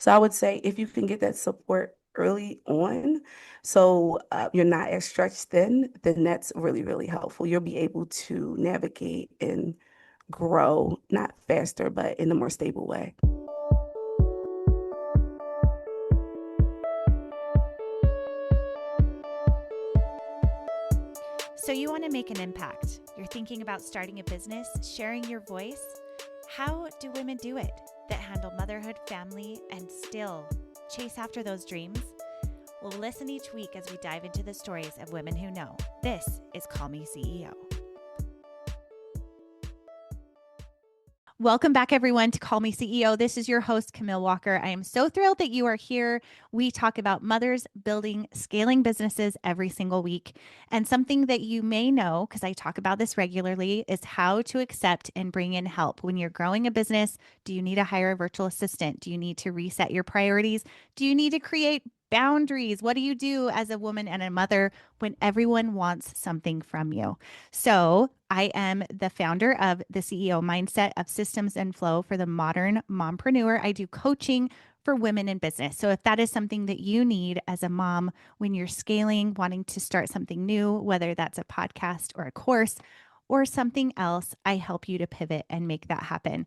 So I would say if you can get that support early on, so you're not as stretched thin, then that's really, really helpful. You'll be able to navigate and grow, not faster, but in a more stable way. So, you want to make an impact. You're thinking about starting a business, sharing your voice. How do women do it that handle motherhood, family, and still chase after those dreams? Well, listen each week as we dive into the stories of women who know. This is Call Me CEO. Welcome back, everyone, to Call Me CEO. This is your host, Camille Walker. I am so thrilled that you are here. We talk about mothers building, scaling businesses every single week. And something that you may know, because I talk about this regularly, is how to accept and bring in help. When you're growing a business, do you need to hire a virtual assistant? Do you need to reset your priorities? Do you need to create boundaries? What do you do as a woman and a mother when everyone wants something from you? So I am the founder of the CEO Mindset of Systems and Flow for the modern mompreneur. I do coaching for women in business. So if that is something that you need as a mom when you're scaling, wanting to start something new, whether that's a podcast or a course or something else, I help you to pivot and make that happen.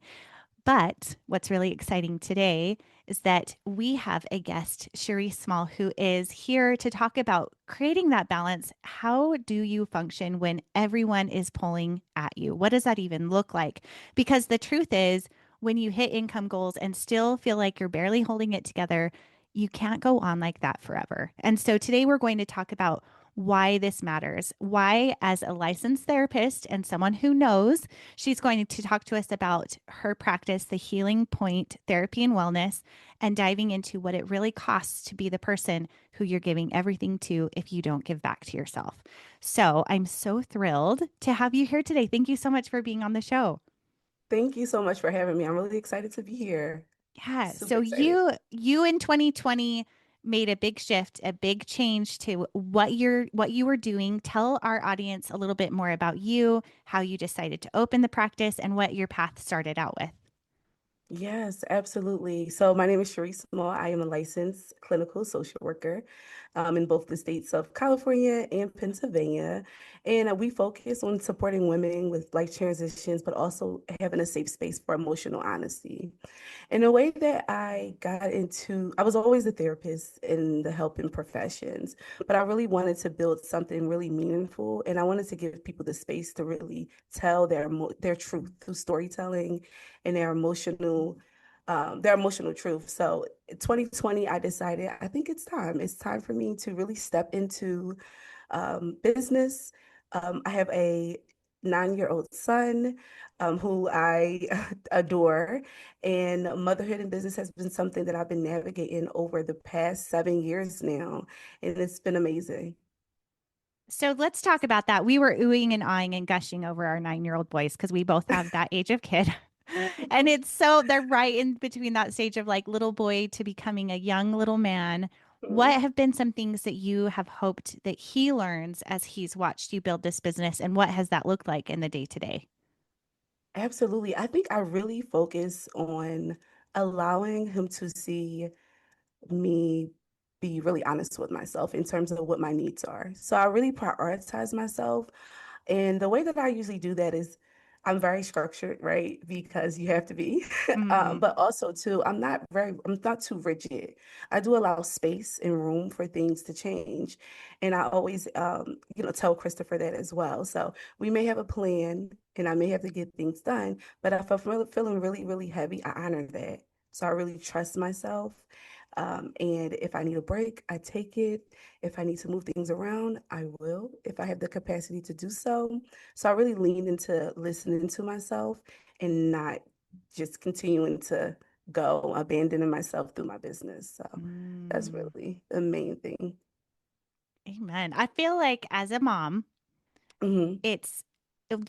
But what's really exciting today is that we have a guest, Cherise Small, who is here to talk about creating that balance. How do you function when everyone is pulling at you? What does that even look like? Because the truth is, when you hit income goals and still feel like you're barely holding it together, you can't go on like that forever. And so today we're going to talk about why this matters, why, as a licensed therapist and someone who knows, she's going to talk to us about her practice, the Healing Point Therapy and Wellness, and diving into what it really costs to be the person who you're giving everything to if you don't give back to yourself. So I'm so thrilled to have you here today. Thank you so much for being on the show. Thank you so much for having me. I'm really excited to be here. Yeah. Super So excited. you in 2020 made a big shift, a big change to what you were doing. Tell our audience a little bit more about you, how you decided to open the practice, and what your path started out with. Yes, absolutely. So my name is Cherise Small. I am a licensed clinical social worker in both the states of California and Pennsylvania. And we focus on supporting women with life transitions, but also having a safe space for emotional honesty. In a way that I was always a therapist in the helping professions, but I really wanted to build something really meaningful. And I wanted to give people the space to really tell their truth through storytelling and their emotional truth. So in 2020, I decided I think it's time. It's time for me to really step into business. I have a 9-year-old son who I adore, and motherhood and business has been something that I've been navigating over the past 7 years now, and it's been amazing. So let's talk about that. We were oohing and eyeing and gushing over our 9-year-old boys because we both have that age of kid. And it's so they're right in between that stage of like little boy to becoming a young little man. What have been some things that you have hoped that he learns as he's watched you build this business? And what has that looked like in the day to day? Absolutely. I think I really focus on allowing him to see me be really honest with myself in terms of what my needs are. So I really prioritize myself. And the way that I usually do that is I'm very structured, right? Because you have to be. Mm, But also too, I'm not too rigid. I do allow space and room for things to change. And I always, tell Christopher that as well. So we may have a plan and I may have to get things done, but if I'm feeling really, really heavy, I honor that. So I really trust myself. And if I need a break, I take it. If I need to move things around, I will, if I have the capacity to do so. So I really lean into listening to myself and not just continuing to go, abandoning myself through my business. So that's mm, really the main thing. amen. I feel like as a mom, Hmm. it's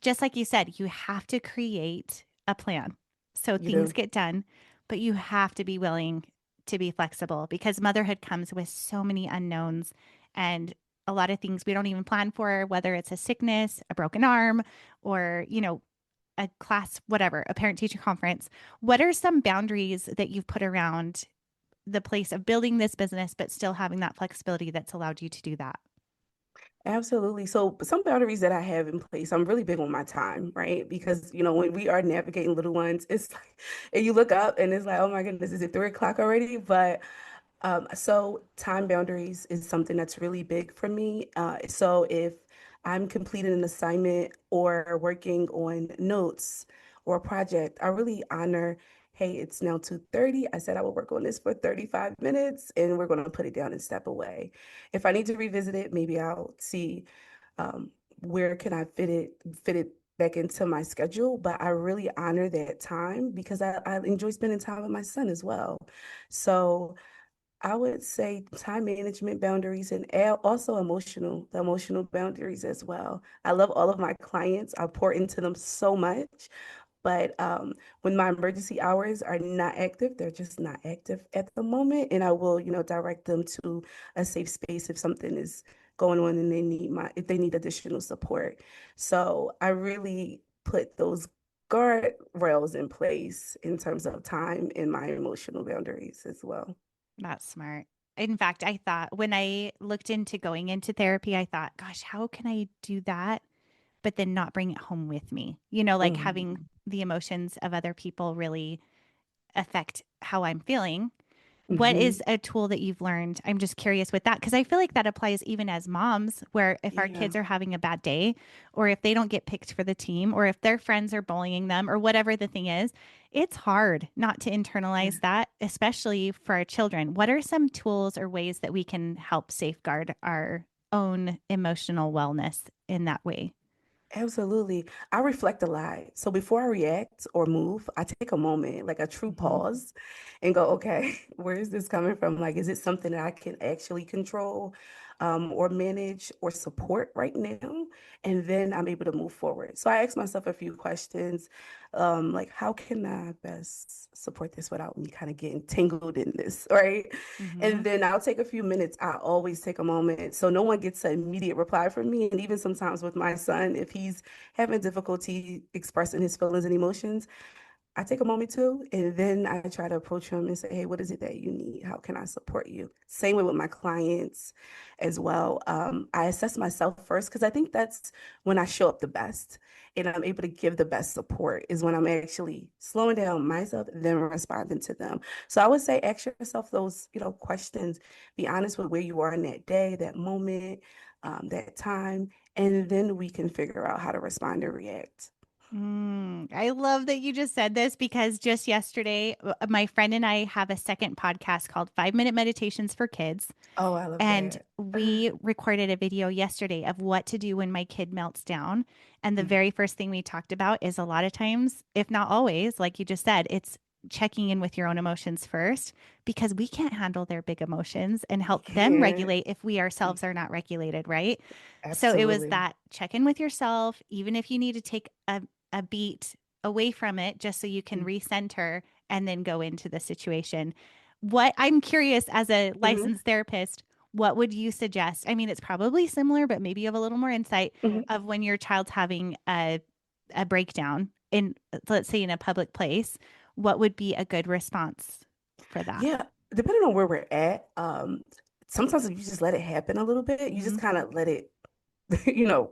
just like you said, you have to create a plan so You things do. get done, but you have to be willing to be flexible because motherhood comes with so many unknowns and a lot of things we don't even plan for, whether it's a sickness, a broken arm, or, a class, whatever, a parent teacher conference. What are some boundaries that you've put around the place of building this business, but still having that flexibility that's allowed you to do that? Absolutely. So some boundaries that I have in place, I'm really big on my time, right? Because, when we are navigating little ones, it's like, and you look up and it's like, oh my goodness, is it 3 o'clock already? But so time boundaries is something that's really big for me. So if I'm completing an assignment or working on notes or a project, I really honor, hey, it's now 2:30. I said I will work on this for 35 minutes and we're going to put it down and step away. If I need to revisit it, maybe I'll see um, where can I fit it back into my schedule. But I really honor that time because I enjoy spending time with my son as well. So I would say time management boundaries and also the emotional boundaries as well. I love all of my clients. I pour into them so much, but when my emergency hours are not active, they're just not active at the moment, and I will, direct them to a safe space if something is going on and if they need additional support. So I really put those guardrails in place in terms of time and my emotional boundaries as well. That's smart. In fact, I thought when I looked into going into therapy, I thought, gosh, how can I do that? But then not bring it home with me, like having Mhm. the emotions of other people really affect how I'm feeling. What is Mhm. a tool that you've learned? I'm just curious with that because I feel like that applies even as moms, where if our Yeah. kids are having a bad day, or if they don't get picked for the team, or if their friends are bullying them, or whatever the thing is, it's hard not to internalize that, especially for our children. What are some tools or ways that we can help safeguard our own emotional wellness in that way? Absolutely. I reflect a lot. So before I react or move, I take a moment, like a true Hmm. pause, and go, okay, where is this coming from? Like, is it something that I can actually control, or manage or support right now? And then I'm able to move forward. So I ask myself a few questions, like, how can I best support this without me kind of getting tangled in this, right? Hmm. And then I'll take a few minutes. I always take a moment. So no one gets an immediate reply from me. And even sometimes with my son, if he's having difficulty expressing his feelings and emotions, I take a moment too, and then I try to approach him and say, hey, what is it that you need? How can I support you? Same way with my clients as well. I assess myself first because I think that's when I show up the best and I'm able to give the best support is when I'm actually slowing down myself, then responding to them. So I would say ask yourself those, questions. Be honest with where you are in that day, that moment, that time, and then we can figure out how to respond and react. I love that you just said this because just yesterday, my friend and I have a second podcast called 5 Minute Meditations for Kids. Oh, I love And that. we recorded a video yesterday of what to do when my kid melts down. And the Mhm. very first thing we talked about is a lot of times, if not always, like you just said, it's checking in with your own emotions first because we can't handle their big emotions and You help them can't. regulate if we ourselves are not regulated, right? So it was Absolutely. that check in with yourself, even if you need to take a beat away from it just so you can recenter and then go into the situation. What I'm curious as a Mhm, licensed therapist, what would you suggest? I mean, it's probably similar, but maybe you have a little more insight mhm. of when your child's having a breakdown in, let's say, in a public place. What would be a good response for that? Yeah, depending on where we're at, sometimes if you just let it happen a little bit, you Hmm. just kind of let it you know,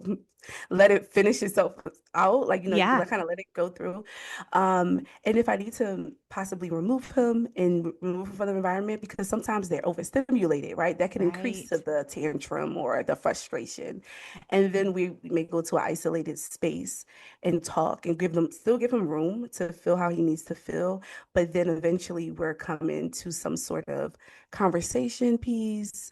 let it finish itself out. Like, you Yeah. kind of let it go through. And if I need to possibly remove him and remove him from the environment, because sometimes they're overstimulated, right? That can increase to Right. the tantrum or the frustration. And then we may go to an isolated space and talk and still give him room to feel how he needs to feel. But then eventually we're coming to some sort of conversation piece.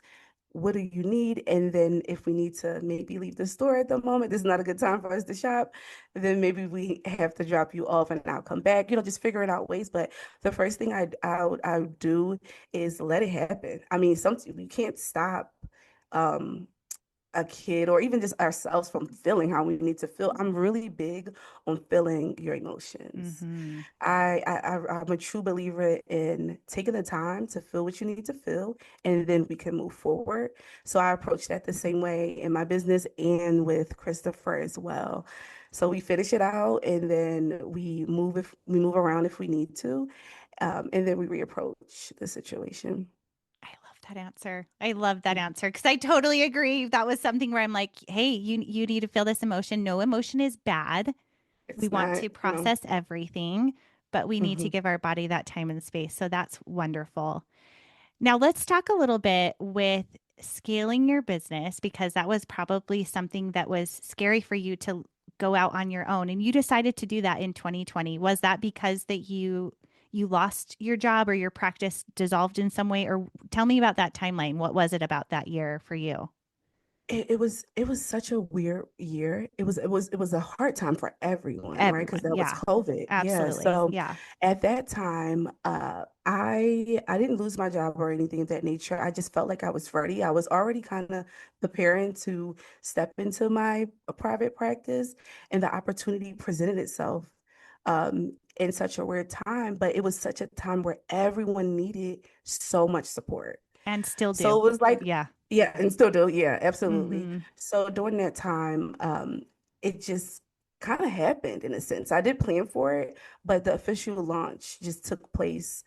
What do you need? And then if we need to maybe leave the store at the moment, this is not a good time for us to shop, then maybe we have to drop you off and I'll come back, just figuring out ways. But the first thing I would do is let it happen. I mean, we can't stop um a kid or even just ourselves from feeling how we need to feel. I'm really big on feeling your emotions. Hmm. I'm a true believer in taking the time to feel what you need to feel, and then we can move forward. So I approach that the same way in my business and with Christopher as well. So we finish it out, and then we move around if we need to, And then we reapproach the situation. I love that answer. I love that answer because I totally agree. That was something where I'm like, hey, you need to feel this emotion. No emotion is bad. We It's want not, to you know. process everything, but we need to Mhm. give our body that time and space. So that's wonderful. Now, let's talk a little bit with scaling your business because that was probably something that was scary for you to go out on your own and you decided to do that in 2020. Was that because that you lost your job or your practice dissolved in some way or tell me about that timeline. What was it about that year for you? It was such a weird year. It was a hard time for everyone, right? Because Everyone. that was Yeah. COVID. Yeah. Absolutely. So Yeah. at that time, I didn't lose my job or anything of that nature. I just felt like I was ready. I was already kind of preparing to step into my private practice, and the opportunity presented itself in such a weird time. But it was such a time where everyone needed so much support. And still do. So it was like, Yeah. yeah, and still do. Yeah, absolutely. Mhm. So during that time, it just kind of happened in a sense. I did plan for it, but the official launch just took place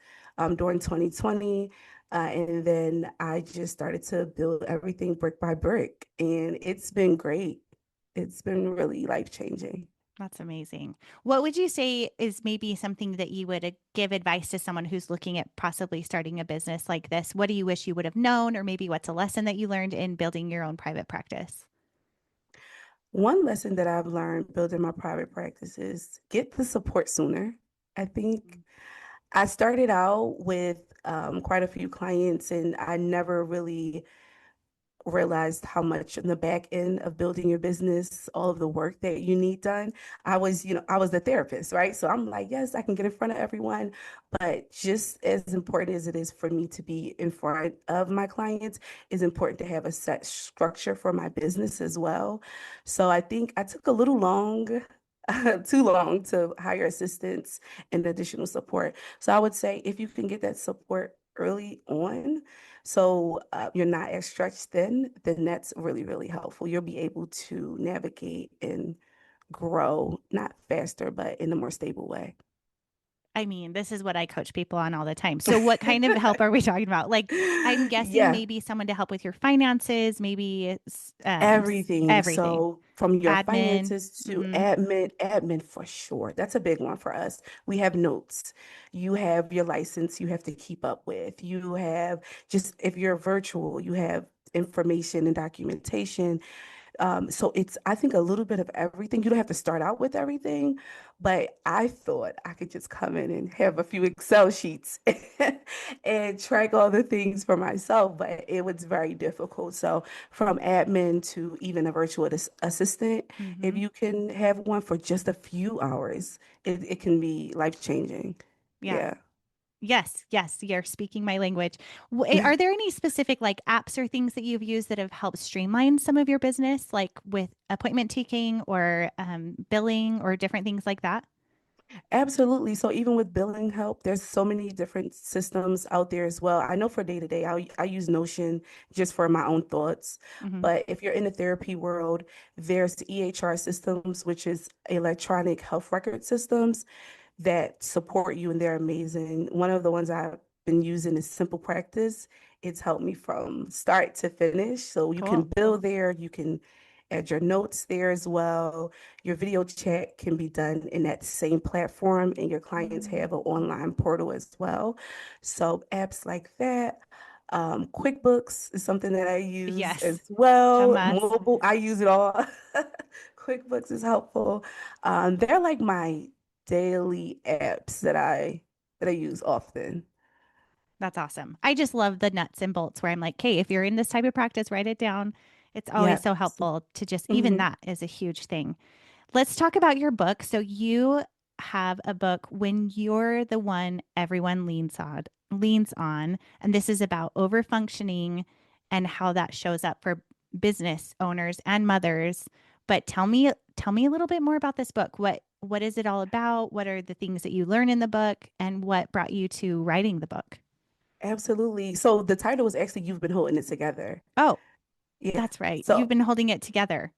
during 2020. And then I just started to build everything brick by brick. And it's been great. It's been really life-changing. That's amazing. What would you say is maybe something that you would give advice to someone who's looking at possibly starting a business like this? What do you wish you would have known, or maybe what's a lesson that you learned in building your own private practice? One lesson that I've learned building my private practice is get the support sooner. I think I started out with quite a few clients, and I never really realized how much in the back end of building your business, all of the work that you need done. I was the therapist, right? So I'm like, yes, I can get in front of everyone, but just as important as it is for me to be in front of my clients, is important to have a set structure for my business as well. So I think I took a little long. Too long to hire assistants and additional support. So I would say if you can get that support early on, so you're not as stretched thin, then that's really, really helpful. You'll be able to navigate and grow, not faster, but in a more stable way. I mean, this is what I coach people on all the time. So, what kind of help are we talking about? Like, I'm guessing Yeah, maybe someone to help with your finances, maybe everything. everything, So from your admin. finances to Hmm. admin for sure. That's a big one for us. We have notes. You have your license you have to keep up with. You have just if you're virtual, you have information and documentation. So it's, I think, a little bit of everything. You don't have to start out with everything, but I thought I could just come in and have a few Excel sheets and track all the things for myself, but it was very difficult. So from admin to even a virtual assistant, if Hmm. you can have one for just a few hours, it can be life-changing. Yeah. Yeah. Yes, yes, you're speaking my language. Are there any specific like apps or things that you've used that have helped streamline some of your business, like with appointment taking or billing or different things like that? Absolutely. So even with billing help, there's so many different systems out there as well. I know for day to day, I use Notion just for my own thoughts. Hmm. But if you're in the therapy world, there's EHR systems, which is electronic health record systems that support you, and they're amazing. One of the ones I've been using is Simple Practice. It's helped me from start to finish. So you can Cool. build there, you can add your notes there as well. Your video chat can be done in that same platform, and your clients Mm. have an online portal as well. So apps like that. QuickBooks is something that I use Yes, as a well. must. Mobile, I use it all. QuickBooks is helpful. They're like my daily apps that I use often. That's awesome. I just love the nuts and bolts where I'm like, hey, if you're in this type of practice, write it down. It's always Yeah. so helpful to just, even Hmm. that is a huge thing. Let's talk about your book. So you have a book when you're the one everyone leans on, and this is about overfunctioning and how that shows up for business owners and mothers. But tell me a little bit more about this book. What is it all about? What are the things that you learn in the book and what brought you to writing the book? Absolutely. So the title was actually You've Been Holding It Together. Oh, Yeah. that's right. You've So been holding it together.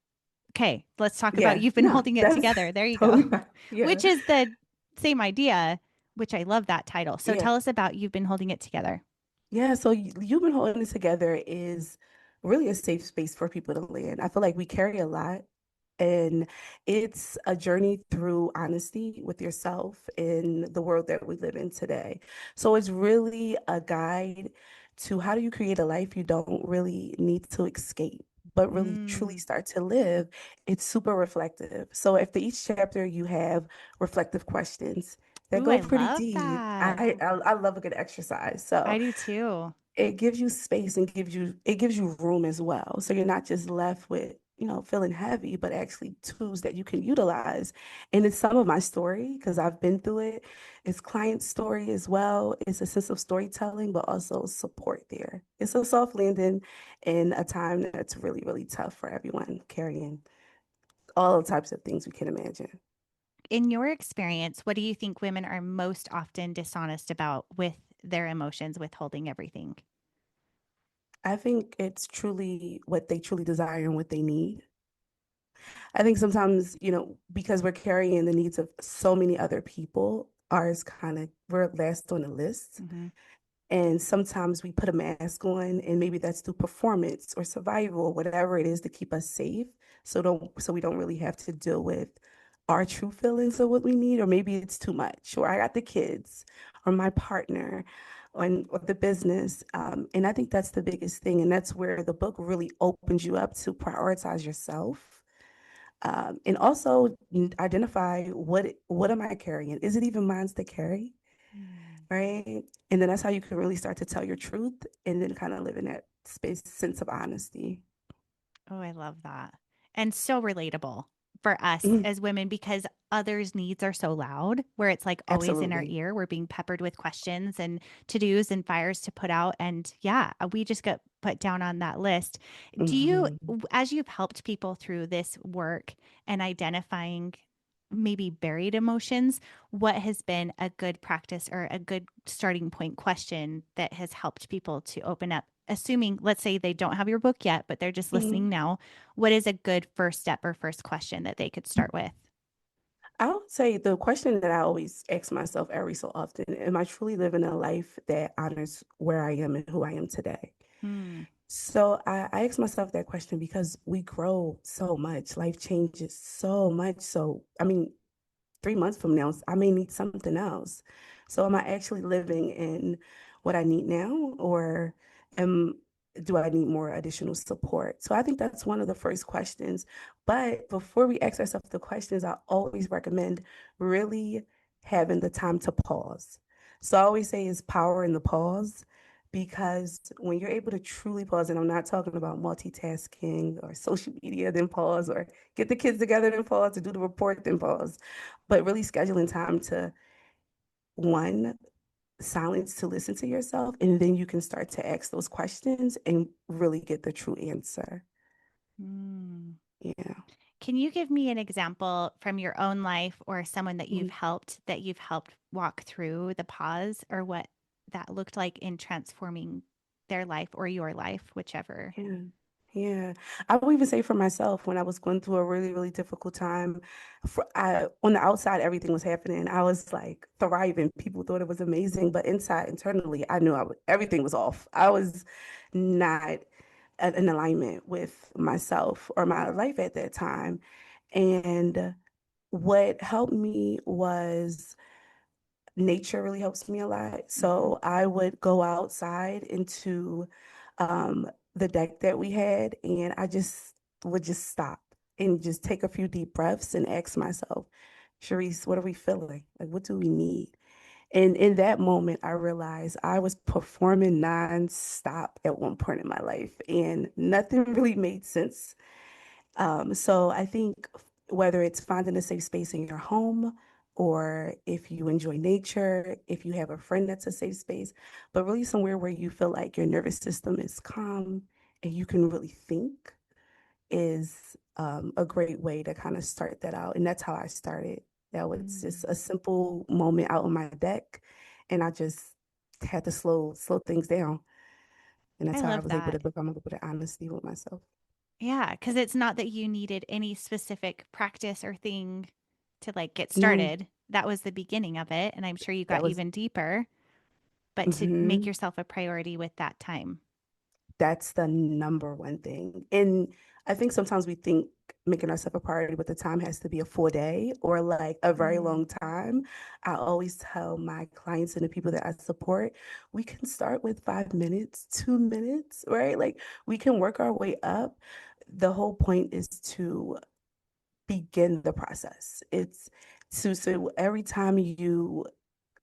Okay, let's talk about yeah, you've been no, holding it that's together. There you go. totally fine. Yeah. Which is the same idea. which I love that title. So Yeah. tell us about You've Been Holding It Together. Yeah, so You've Been Holding It Together is really a safe space for people to land. I feel like we carry a lot, and it's a journey through honesty with yourself in the world that we live in today. So it's really a guide to how do you create a life you don't really need to escape, but really truly Mm. start to live. It's super reflective. So after each chapter, you have reflective questions that Ooh, go I pretty love deep. that. I love a good exercise. So I do too. it gives you space and gives you room as well. So you're not just left with, feeling heavy, but actually tools that you can utilize. And it's some of my story because I've been through it. It's client story as well. It's a sense of storytelling, but also support there. It's a soft landing in a time that's really, really tough for everyone carrying all types of things we can imagine. In your experience, what do you think women are most often dishonest about with their emotions, withholding everything? I think it's truly what they truly desire and what they need. I think sometimes, because we're carrying the needs of so many other people, ours kind of, we're last on the list. Hmm. And sometimes we put a mask on, and maybe that's through performance or survival or whatever it is to keep us safe. So we don't really have to deal with our true feelings of what we need, or maybe it's too much, or I got the kids, or my partner, or the business. And I think that's the biggest thing. And that's where the book really opens you up to prioritize yourself, and also identify what am I carrying? Is it even mine to carry? Right? And then that's how you can really start to tell your truth and then kind of live in that space sense of honesty. Oh, I love that. And so relatable for us Mhm. as women because others' needs are so loud, where it's like always in our Absolutely. ear. We're being peppered with questions and to dos and fires to put out. And yeah, we just get put down on that list. Do you, Hmm. as you've helped people through this work and identifying maybe buried emotions, what has been a good practice or a good starting point question that has helped people to open up? Assuming, let's say they don't have your book yet, but they're just listening Hmm. now, what is a good first step or first question that they could start with? I would say the question that I always ask myself every so often, am I truly living a life that honors where I am and who I am today? Hmm. So I ask myself that question because we grow so much. Life changes so much. So, I mean, 3 months from now, I may need something else. So am I actually living in what I need now, or am do I need more additional support? So I think that's one of the first questions. But before we ask ourselves the questions, I always recommend really having the time to pause. So I always say is power in the pause. Because when you're able to truly pause, and I'm not talking about multitasking or social media, then pause, or get the kids together, then pause, to do the report, then pause, but really scheduling time to, one, silence to listen to yourself, and then you can start to ask those questions and really get the true answer. Hmm. Yeah. Can you give me an example from your own life or someone Mhm. that you've helped walk through the pause or what that looked like in transforming their life or your life, whichever? Yeah. Yeah. I would even say for myself, when I was going through a really, really difficult time, on the outside, everything was happening. I was like thriving. People thought it was amazing, but inside, internally, I knew everything was off. I was not in alignment with myself or my life at that time. And what helped me was nature really helps me a lot. Hmm. So I would go outside into the deck that we had, and I just would just stop and just take a few deep breaths and ask myself, Cherise, what are we feeling? Like, what do we need? And in that moment, I realized I was performing nonstop at one point in my life, and nothing really made sense. So I think whether it's finding a safe space in your home, or if you enjoy nature, if you have a friend that's a safe space, but really somewhere where you feel like your nervous system is calm and you can really think, is a great way to kind of start that out. And that's how I started. That was just Mm. a simple moment out on my deck, and I just had to slow things down. And I that's how I love was able to that. become a little bit of honesty with myself. Yeah, because it's not that you needed any specific practice or thing to like get No. started. that was the beginning of it. And I'm sure you That got was even deeper, but to make mhm. yourself a priority with that time. That's the number one thing. And I think sometimes we think making ourselves a priority, but the time has to be a full day or like a very Mm, long time. I always tell my clients and the people that I support, we can start with 5 minutes, 2 minutes, right? Like we can work our way up. The whole point is to begin the process. It's so every time you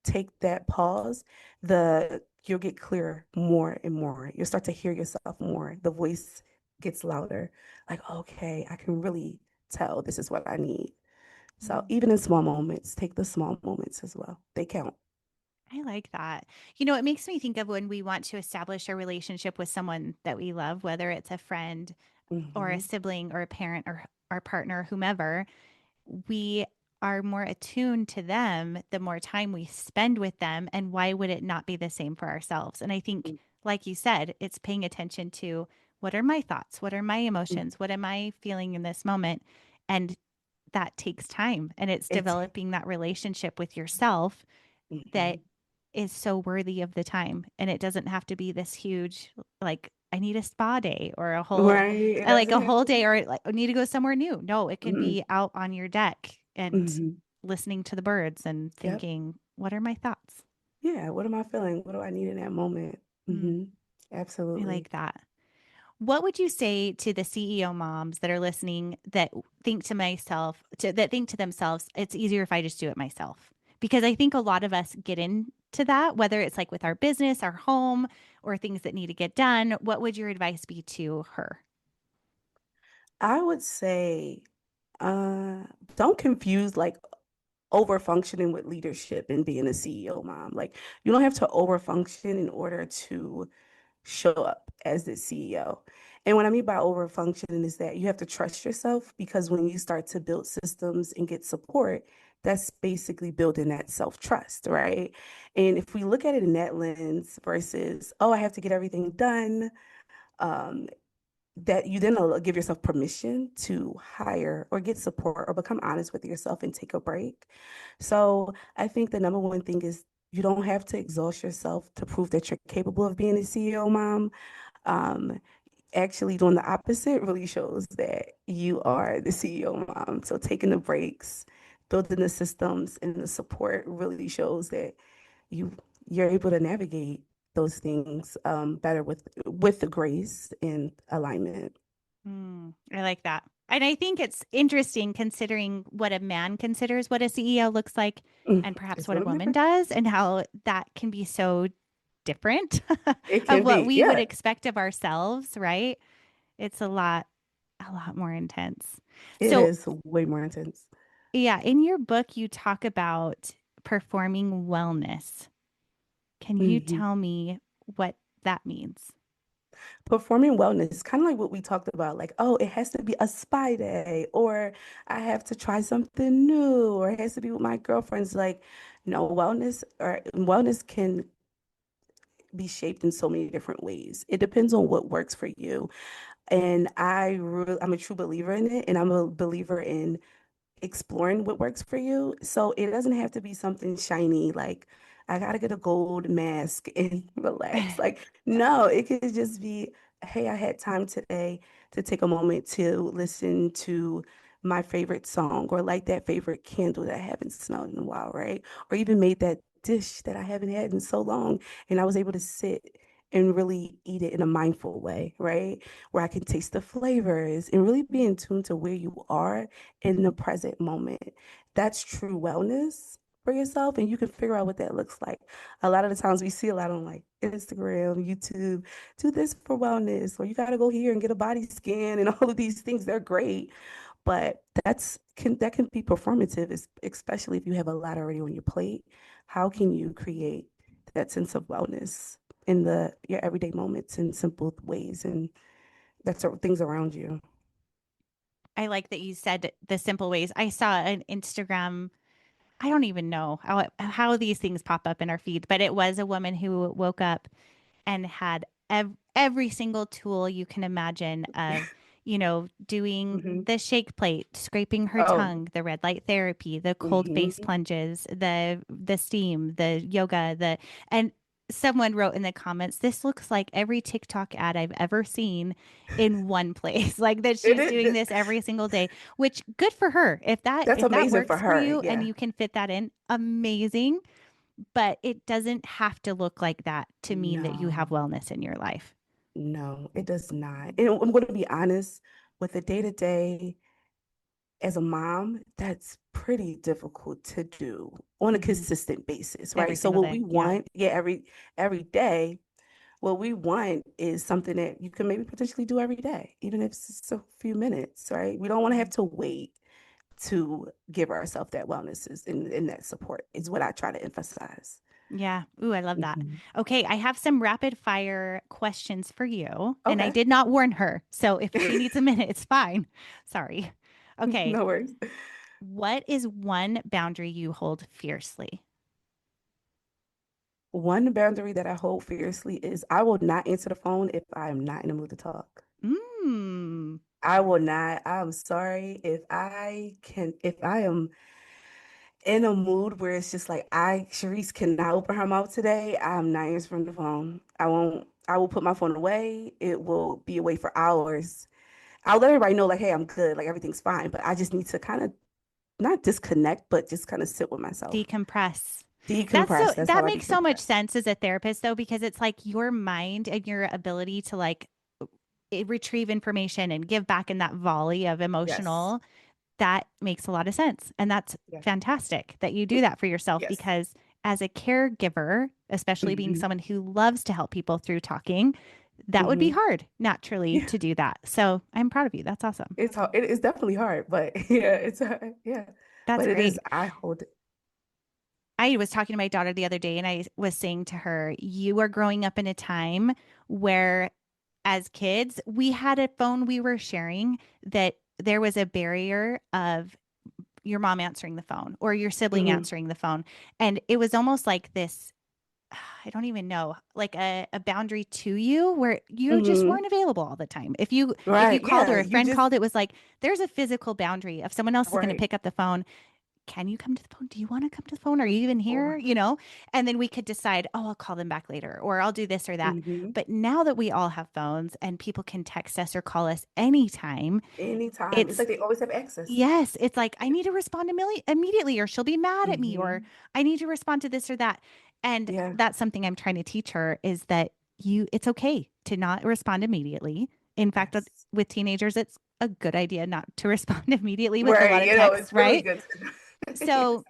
take that pause, the you'll get clearer more and more. You'll start to hear yourself more. The voice gets louder. Like, okay, I can really tell this is what I need. So mm. even in small moments, take the small moments as well. They count. I like that. It makes me think of when we want to establish a relationship with someone that we love, whether it's a friend or a Hmm. sibling or a parent or our partner, whomever, we are more attuned to them the more time we spend with them. And why would it not be the same for ourselves? And I think, like you said, it's paying attention to what are my thoughts? What are my emotions? What am I feeling in this moment? And that takes time. And it's It's developing that relationship with yourself that mhm. is so worthy of the time. And it doesn't have to be this huge, like, I need a spa day or Right. It like doesn't a have whole to day be. or like I need to go somewhere new. No, it can Hmm. be out on your deck and Hmm. listening to the birds and Yep. thinking, what are my thoughts? Yeah. What am I feeling? What do I need in that moment? Mm, Hmm. I Absolutely. like that. What would you say to the CEO moms that are listening that that think to themselves, it's easier if I just do it myself? Because I think a lot of us get into that, whether it's like with our business, our home, or things that need to get done. What would your advice be to her? I would say, uh, don't confuse like over functioning with leadership and being a CEO mom. Like you don't have to over function in order to show up as the CEO. And what I mean by over functioning is that you have to trust yourself because when you start to build systems and get support, that's basically building that self trust, right? And if we look at it in that lens versus, oh, I have to get everything done, um, that you then give yourself permission to hire or get support or become honest with yourself and take a break. So I think the number one thing is you don't have to exhaust yourself to prove that you're capable of being a CEO mom. Um, Actually, doing the opposite really shows that you are the CEO mom. So taking the breaks, building the systems and the support really shows that you you're able to navigate those things better with the grace and alignment. I like that. And I think it's interesting considering what a man considers what a CEO looks like and perhaps It's what a a little woman different. does and how that can be so different It of can what be, we would yeah. expect of ourselves, right? It's a lot more intense. It So, is way more intense. yeah, in your book, you talk about performing wellness. Can you Hmm. tell me what that means? Performing wellness, kind of like what we talked about, like, oh, it has to be a spy day, or I have to try something new, or it has to be with my girlfriends. Like, no, wellness can be shaped in so many different ways. It depends on what works for you. And I'm a true believer in it, and I'm a believer in exploring what works for you. So it doesn't have to be something shiny like I gotta get a gold mask and relax. Like, no, it could just be, hey, I had time today to take a moment to listen to my favorite song or light that favorite candle that I haven't smelled in a while, right? Or even made that dish that I haven't had in so long. And I was able to sit and really eat it in a mindful way, right? Where I can taste the flavors and really be in tune to where you are in the present moment. That's true wellness for yourself, and you can figure out what that looks like. A lot of the times we see a lot on like Instagram, YouTube, do this for wellness, or you got to go here and get a body scan and all of these things. They're great, but that can be performative, especially if you have a lot already on your plate. How can you create that sense of wellness in the your everyday moments in simple ways and that's things around you? I like that you said the simple ways. I saw an Instagram. I don't even know how these things pop up in our feed, but it was a woman who woke up and had every single tool you can imagine of doing Mhm. the shake plate, scraping her Oh. tongue, the red light therapy, the cold face Mhm. plunges, the steam, the yoga, and someone wrote in the comments, this looks like every TikTok ad I've ever seen in one place. Like that It she's doing is. this every single day, which good for her. If that That's if that amazing for works for her. you and Yeah. you can fit that in, amazing. But it doesn't have to look like that to mean that you have No. wellness in your life. No, it does not. And I'm going to be honest with the day to day as a mom, that's pretty difficult to do on a Hmm. consistent basis, Every right? So single what day. we Yeah. want, yeah, every day, what we want is something that you can maybe potentially do every day, even if it's just a few minutes, right? We don't want to have to wait to give ourselves that wellness and that support is what I try to emphasize. Yeah. Ooh, I love that. Mhm. Okay. I have some rapid fire questions for you. And I Okay. did not warn her. So if she needs a minute, it's fine. Sorry. Okay. No worries. What is one boundary you hold fiercely? One boundary that I hold fiercely is I will not answer the phone if I am not in the mood to talk. Mm. I will not. I'm sorry if I am in a mood where it's just like Cherise cannot open her mouth today, I'm not answering the phone. I will put my phone away. It will be away for hours. I'll let everybody know like, hey, I'm good, like everything's fine. But I just need to kind of not disconnect, but just kind of sit with myself. Decompress. Decompress. That's how That I makes so much decompress. sense as a therapist though, because it's like your mind and your ability to like retrieve information and give back in that volley of Yes. emotional, that makes a lot of sense. And that's Yeah. fantastic that you do that for yourself Yes. because as a caregiver, especially being Hmm. someone who loves to help people through talking, that would be Hmm. hard naturally Yeah. to do that. So I'm proud of you. That's awesome. It's hard. It is definitely hard, but yeah, it's hard. Yeah. That's But it is, great. I hold it. I was talking to my daughter the other day and I was saying to her, you are growing up in a time where, as kids, we had a phone we were sharing that there was a barrier of your mom answering the phone or your sibling Hmm. answering the phone. And it was almost like this, I don't even know, like a boundary to you where you just Hmm. weren't available all the time. If you Right. called or Yeah. a You friend just, called, it was like there's a physical boundary. If someone else is going to right. pick up the phone, can you come to the phone? Do you want to come to the phone? Are you even here? Or, And then we could decide, oh, I'll call them back later, or I'll do this or that. hmm, But now that we all have phones and people can text us or call us anytime, anytime. It's it's like they always have access. yes, it's like I need to respond immediately, or she'll be mad at me, or Hmm. I need to respond to this or that. And Yeah. that's something I'm trying to teach her is that it's okay to not respond immediately. In fact, Yes. with teenagers, it's a good idea not to respond immediately with a Right. lot of It's texts, really right? good. Yes. So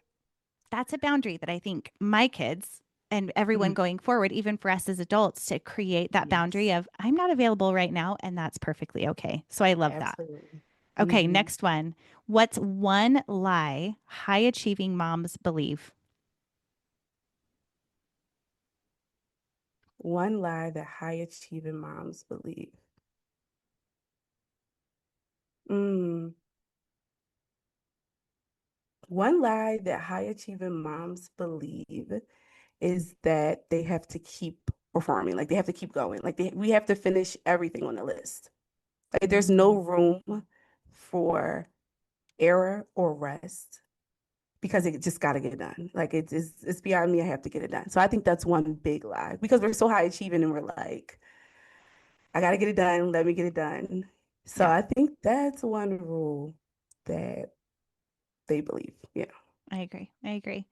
that's a boundary that I think my kids and everyone Mhm. going forward, even for us as adults, to create that boundary Yes. of I'm not available right now, and that's perfectly okay. So I love that. Absolutely. Okay, Hmm. next one. What's one lie high achieving moms believe? One lie that high achieving moms believe. Mm. One lie that high achieving moms believe is that they have to keep performing, like they have to keep going, we have to finish everything on the list. Like there's no Mm, room for error or rest because it just got to get done. Like it's beyond me. I have to get it done. So I think that's one big lie because we're so high achieving and we're like, I got to get it done. Let me get it done. So yeah, I think that's one rule that they believe. Yeah. I agree. I agree.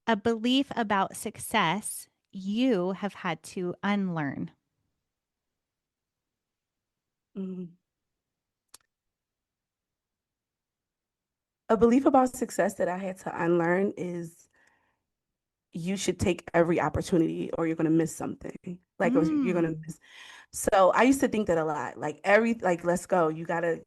A belief about success you have had to unlearn. Mhm. A belief about success that I had to unlearn is you should take every opportunity or you're going to miss something. Like or you're going to Mm, miss. So I used to think that a lot. Like let's go. You gotta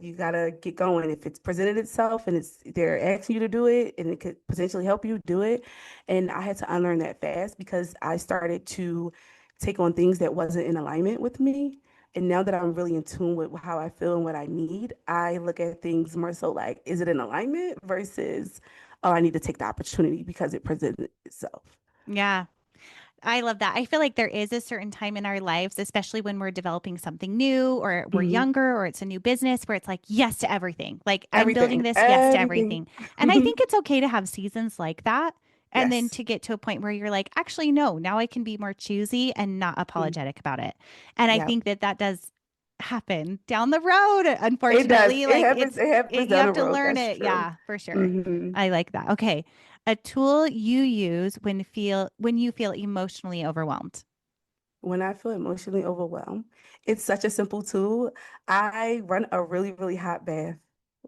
get going. If it's presented itself and they're asking you to do it and it could potentially help you do it. And I had to unlearn that fast because I started to take on things that wasn't in alignment with me. And now that I'm really in tune with how I feel and what I need, I look at things more so like, is it in alignment versus, oh, I need to take the opportunity because it presented itself. yeah. I love that. I feel like there is a certain time in our lives, especially when we're developing something new or we're Mhm. younger or it's a new business where it's like yes to everything. Like I'm building Everything, this, yes to everything. everything. And I think it's okay to have seasons like that. And then Yes. to get to a point where you're like, actually, no, now I can be more choosy and not Mhm. apologetic about it. And I Yeah. think that that does happen down the road. It does. Unfortunately, It like happens. It happens you down have the to road. learn That's it. true. Yeah, for sure. Hmm. I like that. Okay. A tool you use when you feel emotionally overwhelmed. When I feel emotionally overwhelmed, it's such a simple tool. I run a really, really hot bath,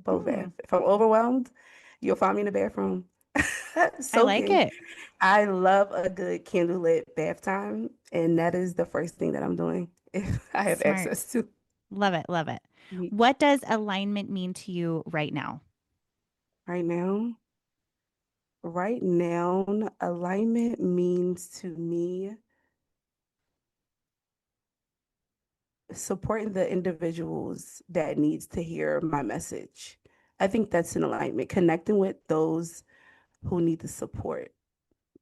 both bath. Mm, If I'm overwhelmed, you'll find me in the bathroom I like soaking. it. I love a good candlelit bath time, and that is the first thing that I'm doing if I have Smart. access to. Love it. Love it. Mhm. What does alignment mean to you right now? Right now, right now, alignment means to me supporting the individuals that needs to hear my message. I think that's an alignment, connecting with those who need the support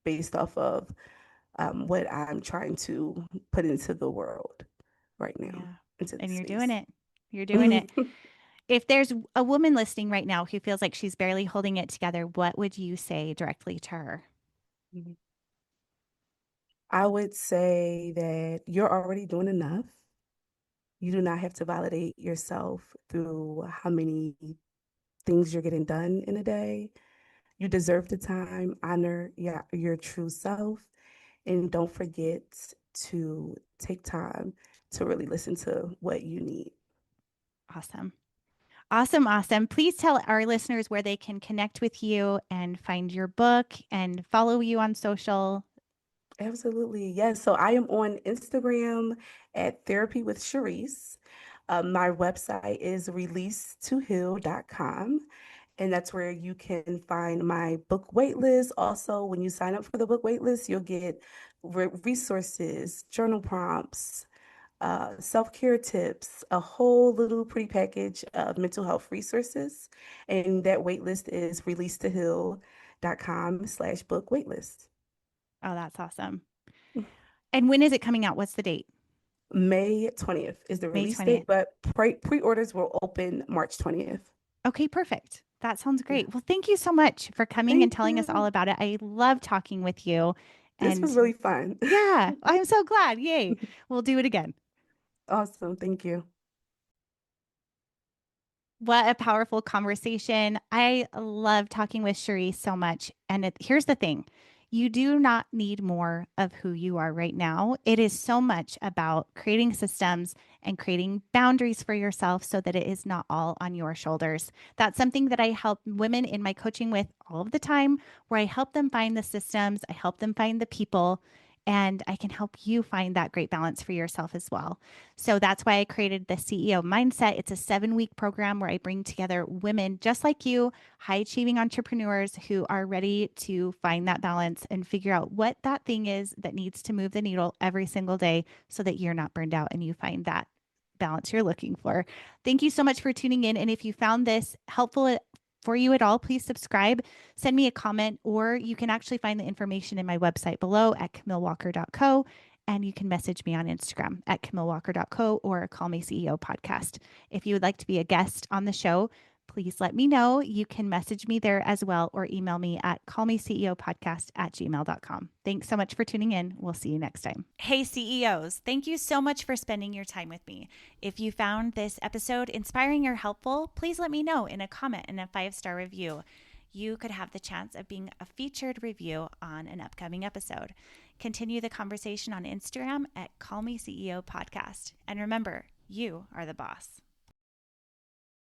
based off of what I'm trying to put into the world right now, Yeah. into the And you're doing space. it. You're doing it. If there's a woman listening right now who feels like she's barely holding it together, what would you say directly to her? I would say that you're already doing enough. You do not have to validate yourself through how many things you're getting done in a day. You deserve the time, honor your true self, and don't forget to take time to really listen to what you need. Awesome. Awesome. Awesome. Please tell our listeners where they can connect with you and find your book and follow you on social. Absolutely. Yes. So I am on Instagram at Therapy with Cherise. My website is releasetoheal.com. And that's where you can find my book waitlist. Also, when you sign up for the book waitlist, you'll get resources, journal prompts, self-care tips, a whole little pretty package of mental health resources. And that waitlist is releasetoheal.com/book waitlist. Oh, that's awesome. And when is it coming out? What's the date? May 20th is the May release 20th. date, but pre-orders will open March 20th. Okay, perfect. That sounds Yeah. great. Well, thank you so much for coming and Thank telling us all you. about it. I love talking with you. This was And really fun. yeah, I'm so glad. Yay. We'll do it again. Awesome. Thank you. What a powerful conversation. I love talking with Cherie so much. And here's the thing, you do not need more of who you are right now. It is so much about creating systems and creating boundaries for yourself so that it is not all on your shoulders. That's something that I help women in my coaching with all of the time, where I help them find the systems, I help them find the people. And I can help you find that great balance for yourself as well. So that's why I created the CEO Mindset. It's a 7-week program where I bring together women just like you, high achieving entrepreneurs who are ready to find that balance and figure out what that thing is that needs to move the needle every single day so that you're not burned out and you find that balance you're looking for. Thank you so much for tuning in. And if you found this helpful for you at all, please subscribe, send me a comment, or you can actually find the information in my website below at camillewalker.co. And you can message me on Instagram at camillewalker.co or call me CEO podcast. If you would like to be a guest on the show, please let me know. You can message me there as well or email me at callmeceopodcast@gmail.com. Thanks so much for tuning in. We'll see you next time. Hey, CEOs, thank you so much for spending your time with me. If you found this episode inspiring or helpful, please let me know in a comment and a 5-star review. You could have the chance of being a featured review on an upcoming episode. Continue the conversation on Instagram at Call Me CEO Podcast. And remember, you are the boss.